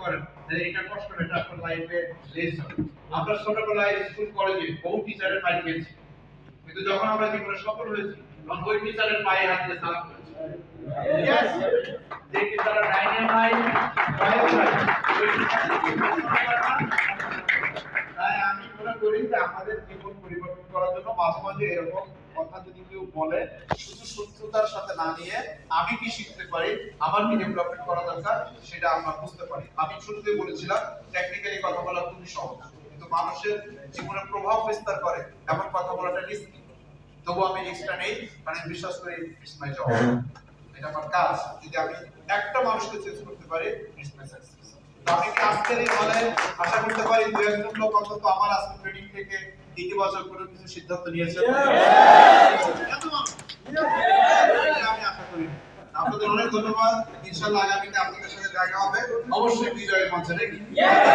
করেন তাহলে এটা কষ্ট না, এটা আপনার লাইফে লেসন। আমরা ছোটবেলায় স্কুল কলেজে বহু টিচারের মাইর খেয়েছি, কিন্তু যখন আমরা জীবনে সফল হয়েছি তখন ওই টিচারের পায়ে হাত দিয়ে সালাম করেছি। Yes! যে টিচাররা ডাইনে নাই পায়ে নাই, ওই তাই আমি মনে করি যে আমাদের জীবন পরিবর্তন করার জন্য মাঝে মাঝে এরকম কথা যদি কেউ বলে, শুধু সত্যতার সাথে না নিয়ে আমি কি শিখতে পারি, আমার কি ডেভেলপমেন্ট করা দরকার সেটা আমরা বুঝতে পারি। আমি শুরুতেই বলেছিলাম টেকনিক্যালি কথা বলা খুবই সহজ, কিন্তু মানুষের জীবনে প্রভাব বিস্তার করে এমন কথা বলাটা রিস্কি। তবু আমি রিস্কটা নেই, মানে বিশ্বাস করি ইটস মাই জব, এটা আমার কাজ। যদি আমি একটা মানুষকে চেঞ্জ করতে পারি ইটস মাই সাকসেস। তো আমি কি আজকের এই হলে আশা করতে পারি দু একজন লোক অন্তত আমার আজকে ট্রেনিং থেকে ইতিবাচক কোনো কিছু সিদ্ধান্ত নিয়েছে? আমি আশা করি। আপনাদের অনেক ধন্যবাদ। ইনশাআল্লাহ আগামীতে আপনাদের সাথে দেখা হবে অবশ্যই বিজয়ের মঞ্চে, নাকি?